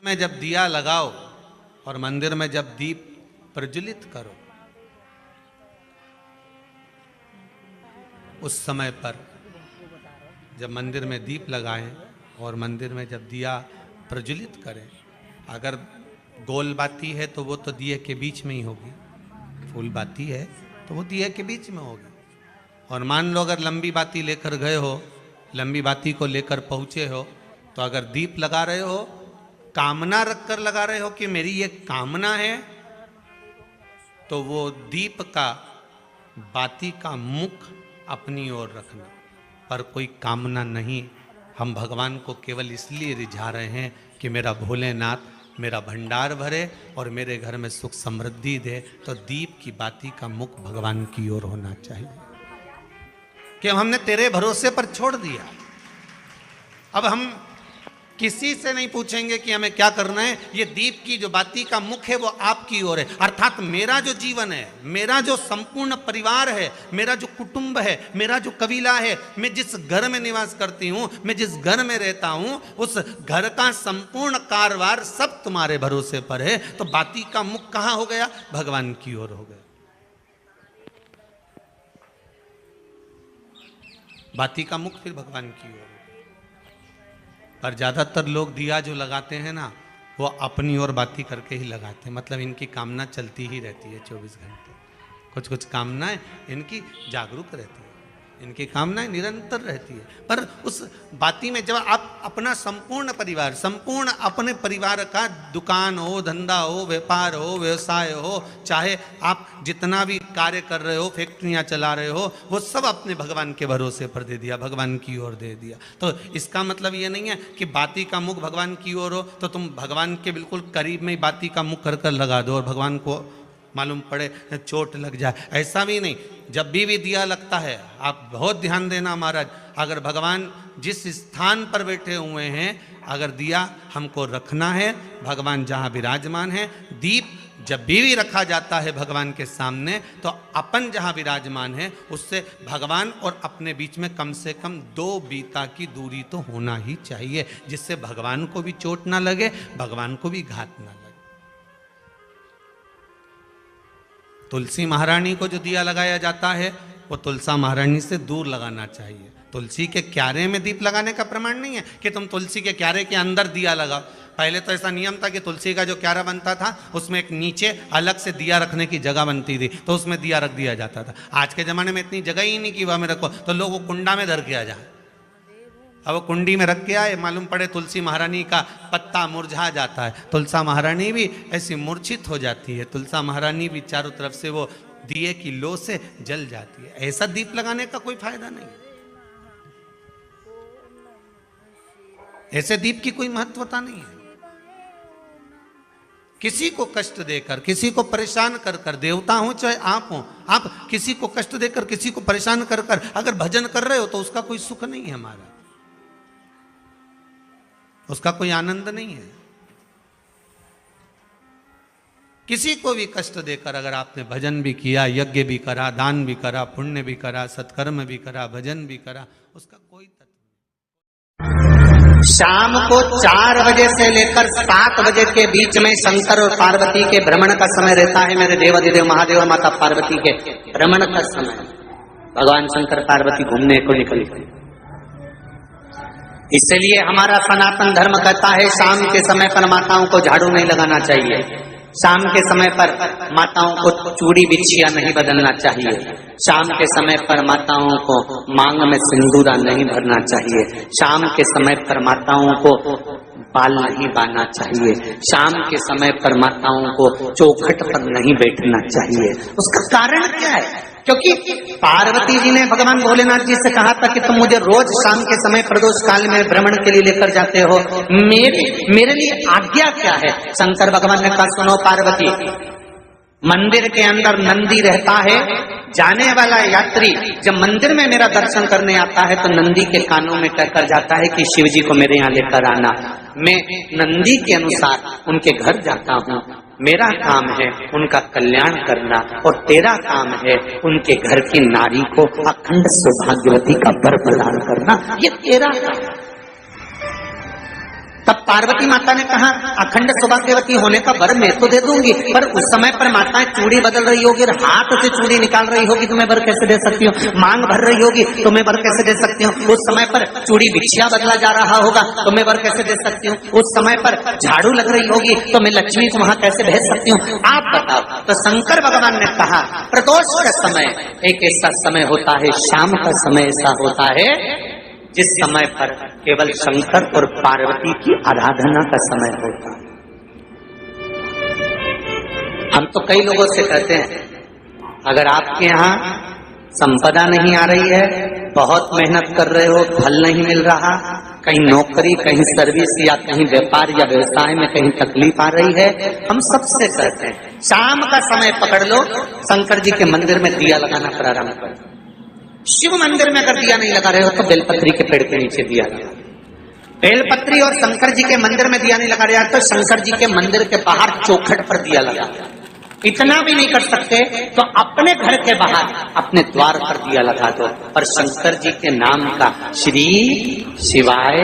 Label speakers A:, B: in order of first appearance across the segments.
A: में जब दिया लगाओ और मंदिर में जब दीप प्रज्वलित करो, उस समय पर जब मंदिर में दीप लगाएं और मंदिर में जब दिया प्रज्वलित करें, अगर गोल बाती है तो वो तो दिए के बीच में ही होगी, फूल बाती है तो वो दिए के बीच में होगी। और मान लो अगर लंबी बाती लेकर गए हो, लंबी बाती को लेकर पहुँचे हो, तो अगर दीप लगा रहे हो, कामना रखकर लगा रहे हो कि मेरी ये कामना है, तो वो दीप का, बाती का मुख अपनी ओर रखना, पर कोई कामना नहीं। हम भगवान को केवल इसलिए रिझा रहे हैं कि मेरा भोलेनाथ मेरा भंडार भरे और मेरे घर में सुख समृद्धि दे। तो दीप की बाती का मुख भगवान की ओर होना चाहिए कि हमने तेरे भरोसे पर छोड़ दिया। अब हम किसी से नहीं पूछेंगे कि हमें क्या करना है, ये दीप की जो बाती का मुख है वो आपकी ओर है। अर्थात मेरा जो जीवन है, मेरा जो संपूर्ण परिवार है, मेरा जो कुटुंब है, मेरा जो कबीला है, मैं जिस घर में निवास करती हूँ, मैं जिस घर में रहता हूँ, उस घर का संपूर्ण कारभार सब तुम्हारे भरोसे पर है। तो बाती का मुख कहाँ हो गया? भगवान की ओर हो गया। बाती का मुख फिर भगवान की ओर। पर ज़्यादातर लोग दिया जो लगाते हैं ना, वो अपनी ओर बाती करके ही लगाते हैं। मतलब इनकी कामना चलती ही रहती है 24 घंटे। कुछ कुछ कामनाएं इनकी जागरूक रहती है, इनकी कामनाएं निरंतर रहती है। पर उस बाती में जब आप अपना संपूर्ण परिवार, संपूर्ण अपने परिवार का, दुकान हो, धंधा हो, व्यापार हो, व्यवसाय हो, चाहे आप जितना भी कार्य कर रहे हो, फैक्ट्रियां चला रहे हो, वो सब अपने भगवान के भरोसे पर दे दिया, भगवान की ओर दे दिया। तो इसका मतलब ये नहीं है कि बाती का मुख भगवान की ओर हो तो तुम भगवान के बिल्कुल करीब में ही बाती का मुख कर लगा दो और भगवान को मालूम पड़े चोट लग जाए, ऐसा भी नहीं। जब भी दिया लगता है, आप बहुत ध्यान देना महाराज, अगर भगवान जिस स्थान पर बैठे हुए हैं, अगर दिया हमको रखना है, भगवान जहाँ विराजमान है, दीप जब भी रखा जाता है भगवान के सामने, तो अपन जहाँ विराजमान है उससे भगवान और अपने बीच में कम से कम 2 बीता की दूरी तो होना ही चाहिए, जिससे भगवान को भी चोट ना लगे, भगवान को भी घात ना लगे। तुलसी महारानी को जो दिया लगाया जाता है वो तुलसा महारानी से दूर लगाना चाहिए। तुलसी के क्यारे में दीप लगाने का प्रमाण नहीं है कि तुम तुलसी के क्यारे के अंदर दिया लगाओ। पहले तो ऐसा नियम था कि तुलसी का जो क्यारा बनता था उसमें एक नीचे अलग से दिया रखने की जगह बनती थी, तो उसमें दिया रख दिया जाता था। आज के ज़माने में इतनी जगह ही नहीं कि वह में रखो, तो लोग वो कुंडा में धर के आ जाए। अब वो कुंडी में रख के आए, मालूम पड़े तुलसी महारानी का पत्ता मुरझा जाता है, तुलसा महारानी भी ऐसी मूर्छित हो जाती है, तुलसा महारानी भी चारों तरफ से वो दिए की लो से जल जाती है। ऐसा दीप लगाने का कोई फायदा नहीं, ऐसे दीप की कोई महत्वता नहीं है। किसी को कष्ट देकर, किसी को परेशान कर कर, देवता हो चाहे आप हो, आप किसी को कष्ट देकर, किसी को परेशान कर कर अगर भजन कर रहे हो तो उसका कोई सुख नहीं है हमारा, उसका कोई आनंद नहीं है। किसी को भी कष्ट देकर अगर आपने भजन भी किया, यज्ञ भी करा, दान भी करा, पुण्य भी करा, सत्कर्म भी करा, भजन भी करा, उसका कोई तत्व नहीं।
B: शाम को 4 बजे से लेकर 7 बजे के बीच में शंकर और पार्वती के भ्रमण का समय रहता है। मेरे देवाधिदेव महादेव और माता पार्वती के भ्रमण का समय, भगवान शंकर पार्वती घूमने को निकले। इसलिए हमारा सनातन धर्म कहता है शाम के समय पर माताओं को झाड़ू नहीं लगाना चाहिए, शाम के समय पर माताओं को चूड़ी बिछिया नहीं बदलना चाहिए, शाम के समय पर माताओं को मांग में सिंदूरा नहीं भरना चाहिए, शाम के समय पर माताओं को बाल नहीं बांधना चाहिए, शाम के समय पर माताओं को चौखट पर नहीं बैठना चाहिए। उसका कारण क्या है? क्योंकि पार्वती जी ने भगवान भोलेनाथ जी से कहा था कि तुम मुझे रोज शाम के समय प्रदोष काल में भ्रमण के लिए लेकर जाते हो, मेरे लिए आज्ञा क्या है? शंकर भगवान ने कहा सुनो पार्वती, मंदिर के अंदर नंदी रहता है, जाने वाला यात्री जब मंदिर में मेरा दर्शन करने आता है तो नंदी के कानों में कहकर जाता है कि शिव जी को मेरे यहाँ लेकर आना। मैं नंदी के अनुसार उनके घर जाता हूँ, मेरा काम है उनका कल्याण करना और तेरा काम है उनके घर की नारी को अखंड सौभाग्यवती का वर प्रदान करना, ये तेरा काम। तब पार्वती माता ने कहा अखंड सौभाग्यवती होने का वर मैं तो दे दूंगी, पर उस समय पर माताएं चूड़ी बदल रही होगी, हाथ से चूड़ी निकाल रही होगी, तो मैं वर कैसे दे सकती हूँ? मांग भर रही होगी तो मैं वर कैसे दे सकती हूँ? उस समय पर चूड़ी बिछिया बदला जा रहा होगा तो मैं वर कैसे दे सकती हूँ? उस समय पर झाड़ू लग रही होगी तो मैं लक्ष्मी को वहां कैसे भेज सकती हूँ? आप बताओ। तो शंकर भगवान ने कहा प्रदोष का समय एक ऐसा समय होता है, शाम का समय ऐसा होता है जिस समय पर केवल शंकर और पार्वती की आराधना का समय होता है। हम तो कई लोगों से कहते हैं अगर आपके यहाँ संपदा नहीं आ रही है, बहुत मेहनत कर रहे हो, फल नहीं मिल रहा, कहीं नौकरी, कहीं सर्विस या कहीं व्यापार या व्यवसाय में कहीं तकलीफ आ रही है, हम सबसे कहते हैं शाम का समय पकड़ लो, शंकर जी के मंदिर में दिया लगाना प्रारंभ करो। शिव मंदिर में अगर दिया नहीं लगा रहे हो तो बेलपत्री के पेड़ के नीचे दिया लगा। बेलपत्री और शंकर जी के मंदिर में दिया नहीं लगा रहा तो शंकर जी के मंदिर के बाहर चौखट पर दिया लगा। इतना भी नहीं कर सकते तो अपने घर के बाहर अपने द्वार पर दिया लगा दो, पर शंकर जी के नाम का श्री शिवाय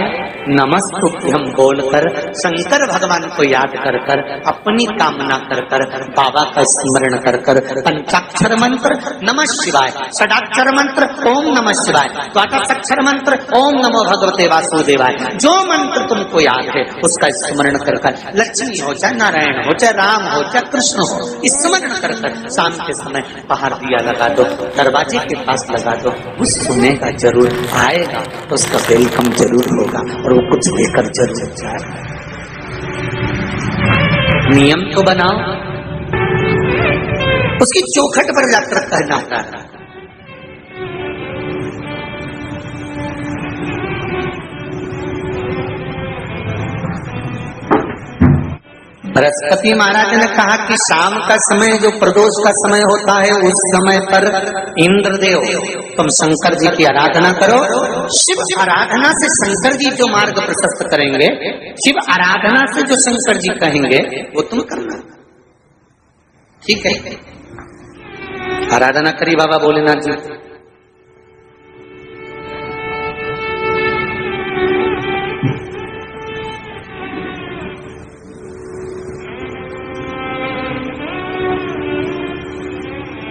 B: नमस्तुभ्यम बोलकर शंकर भगवान को याद कर कर अपनी कामना कर कर बाबा का स्मरण कर कर पंचाक्षर मंत्र नमः शिवाय, षडाक्षर मंत्र ओम नमः शिवाय, द्वादशाक्षर मंत्र ओम नमो भगवते वासुदेवाय, जो मंत्र तुमको याद है उसका स्मरण कर कर लक्ष्मी हो चाहे नारायण हो चाहे राम हो चाहे कृष्ण हो, स्मरण कर कर शाम के समय बाहर दिया लगा दो, दरवाजे के पास लगा दो। वो सुनेगा जरूर, आएगा तो उसका वेलकम जरूर होगा और वो कुछ देकर जरूर जाएगा। नियम तो बनाओ, उसकी चौखट पर जाकर कहना होता है। बृहस्पति महाराज ने कहा कि शाम का समय जो प्रदोष का समय होता है उस समय पर इंद्रदेव तुम शंकर जी की आराधना करो। शिव आराधना से शंकर जी जो मार्ग प्रशस्त करेंगे, शिव आराधना से जो शंकर जी कहेंगे वो तुम करना, ठीक है? आराधना करी बाबा भोलेनाथ जी।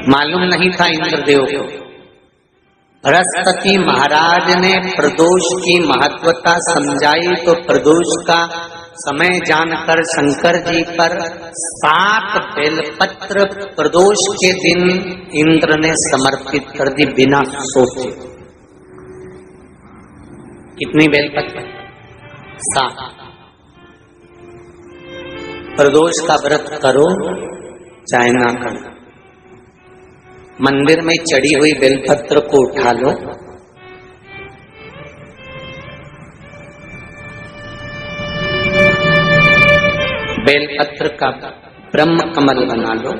B: मालूम नहीं था इंद्रदेव को। बृहस्पति महाराज ने प्रदोष की महत्वता समझाई तो प्रदोष का समय जानकर शंकर जी पर 7 बेलपत्र प्रदोष के दिन इंद्र ने समर्पित कर दी बिना सोचे। कितनी बेलपत्र? 7। प्रदोष का व्रत करो चाहे ना करो, मंदिर में चढ़ी हुई बेलपत्र को उठा लो, बेलपत्र का ब्रह्म कमल बना लो,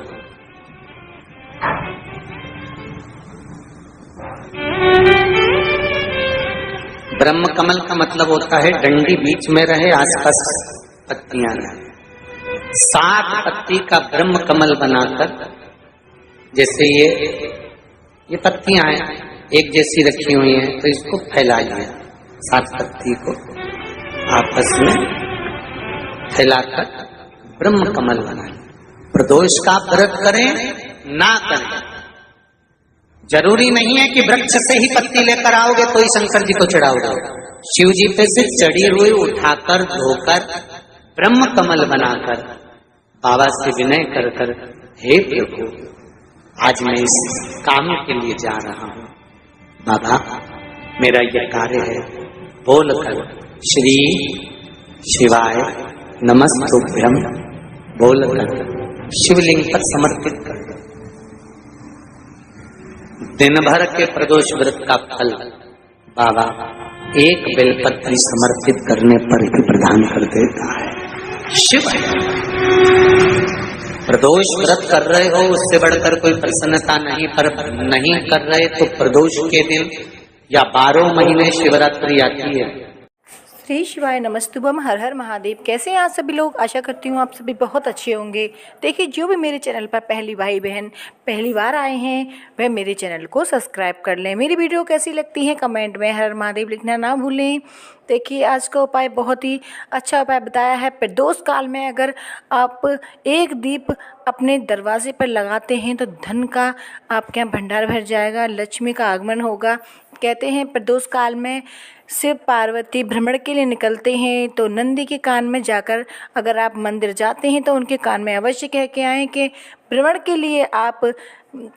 B: ब्रह्म कमल का मतलब होता है डंडी बीच में रहे, आसपास पत्तियां रहे। 7 पत्ती का ब्रह्म कमल बनाकर, जैसे ये पत्तियां हैं एक जैसी रखी हुई हैं तो इसको फैलाइए, 7 पत्ती को आपस में फैलाकर ब्रह्म कमल बनाए। प्रदोष का व्रत करें ना करें, जरूरी नहीं है कि वृक्ष से ही पत्ती लेकर आओगे तो ही शंकर जी को चढ़ाओगे। शिव जी पे से चढ़ी हुई उठाकर धोकर ब्रह्म कमल बनाकर बाबा से विनय कर कर, हे प्रभु आज मैं इस काम के लिए जा रहा हूं, बाबा मेरा यह कार्य है, बोलकर श्री शिवाय नमस्तुभ्यम बोलकर शिवलिंग पर समर्पित कर दो। दिन भर के प्रदोष व्रत का फल बाबा एक बेलपत्री समर्पित करने पर ही प्रदान कर देता है। शिव प्रदोष व्रत कर रहे हो उससे बढ़कर कोई प्रसन्नता नहीं, पर नहीं कर रहे तो प्रदोष के दिन या 12 महीने शिवरात्रि आती है।
C: श्री शिवाय नमस्तुभम, हर हर महादेव। कैसे हैं आप सभी लोग? आशा करती हूँ आप सभी बहुत अच्छे होंगे। देखिए, जो भी मेरे चैनल पर पहली भाई बहन पहली बार आए हैं वह मेरे चैनल को सब्सक्राइब कर लें। मेरी वीडियो कैसी लगती है कमेंट में हर हर महादेव लिखना ना भूलें। देखिए आज का उपाय बहुत ही अच्छा उपाय बताया है। प्रदोष काल में अगर आप एक दीप अपने दरवाजे पर लगाते हैं तो धन का आपके यहाँ भंडार भर जाएगा, लक्ष्मी का आगमन होगा। कहते हैं प्रदोष काल में शिव पार्वती भ्रमण के लिए निकलते हैं तो नंदी के कान में जाकर अगर आप मंदिर जाते हैं तो उनके कान में अवश्य कह के आएँ कि भ्रमण के लिए आप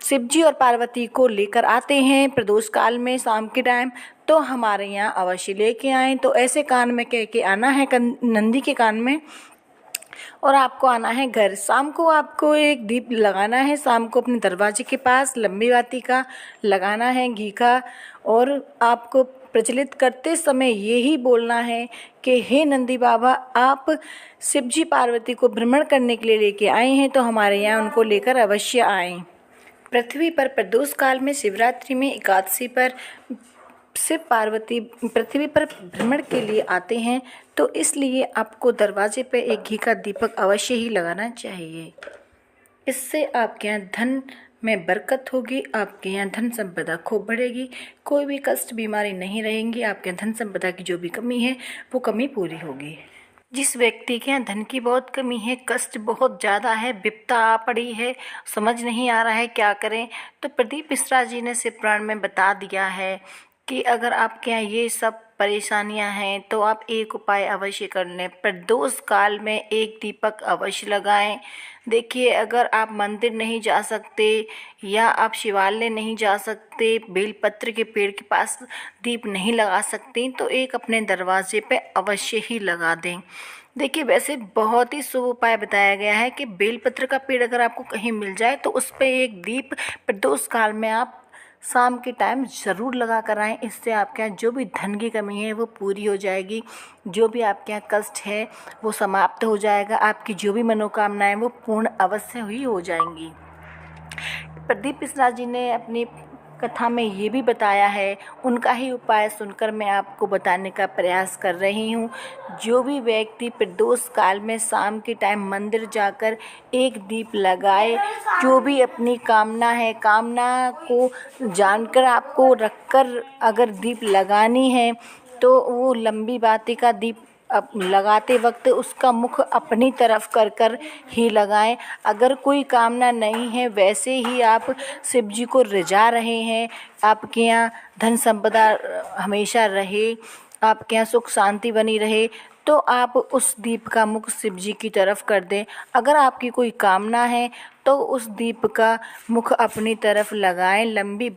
C: शिव जी और पार्वती को लेकर आते हैं प्रदोष काल में शाम के टाइम, तो हमारे यहाँ अवश्य लेके आएँ। तो ऐसे कान में कह के आना है नंदी के कान में, और आपको आना है घर। शाम को आपको एक दीप लगाना है, शाम को अपने दरवाजे के पास लंबी बाती का लगाना है घी का, और आपको प्रज्वलित करते समय यही बोलना है कि हे नंदी बाबा, आप शिव जी पार्वती को भ्रमण करने के लिए लेके आए हैं तो हमारे यहाँ उनको लेकर अवश्य आएँ। पृथ्वी पर प्रदोष काल में शिवरात्रि में एकादशी पर शिव पार्वती पृथ्वी पर भ्रमण के लिए आते हैं, तो इसलिए आपको दरवाजे पर एक घी का दीपक अवश्य ही लगाना चाहिए। इससे आपके यहाँ धन में बरकत होगी, आपके यहाँ धन संपदा खूब बढ़ेगी, कोई भी कष्ट बीमारी नहीं रहेंगी, आपके धन संपदा की जो भी कमी है वो कमी पूरी होगी। जिस व्यक्ति के यहाँ धन की बहुत कमी है, कष्ट बहुत ज़्यादा है, विपदा आ पड़ी है, समझ नहीं आ रहा है क्या करें, तो प्रदीप मिश्रा जी ने शिव पुराण में बता दिया है कि अगर आपके यहाँ ये सब परेशानियां हैं तो आप एक उपाय अवश्य कर लें। प्रदोष काल में एक दीपक अवश्य लगाएं। देखिए अगर आप मंदिर नहीं जा सकते या आप शिवालय नहीं जा सकते, बेलपत्र के पेड़ के पास दीप नहीं लगा सकते, तो एक अपने दरवाजे पे अवश्य ही लगा दें। देखिए वैसे बहुत ही शुभ उपाय बताया गया है कि बेलपत्र का पेड़ अगर आपको कहीं मिल जाए तो उस पर एक दीप प्रदोष काल में आप शाम के टाइम ज़रूर लगा कर आएँ। इससे आपके यहाँ जो भी धन की कमी है वो पूरी हो जाएगी, जो भी आपके यहाँ कष्ट है वो समाप्त हो जाएगा, आपकी जो भी मनोकामनाएं वो पूर्ण अवश्य ही हो जाएंगी। प्रदीप मिश्रा जी ने अपनी कथा में ये भी बताया है, उनका ही उपाय सुनकर मैं आपको बताने का प्रयास कर रही हूँ। जो भी व्यक्ति प्रदोष काल में शाम के टाइम मंदिर जाकर एक दीप लगाए, जो भी अपनी कामना है, कामना को जानकर आपको रखकर अगर दीप लगानी है तो वो लंबी बाती का दीप अब लगाते वक्त उसका मुख अपनी तरफ कर कर ही लगाएं। अगर कोई कामना नहीं है, वैसे ही आप शिव जी को रिझा रहे हैं, आपके यहाँ धन संपदा हमेशा रहे, आपके यहाँ सुख शांति बनी रहे, तो आप उस दीप का मुख शिव जी की तरफ कर दें। अगर आपकी कोई कामना है तो उस दीप का मुख अपनी तरफ लगाएं, लंबी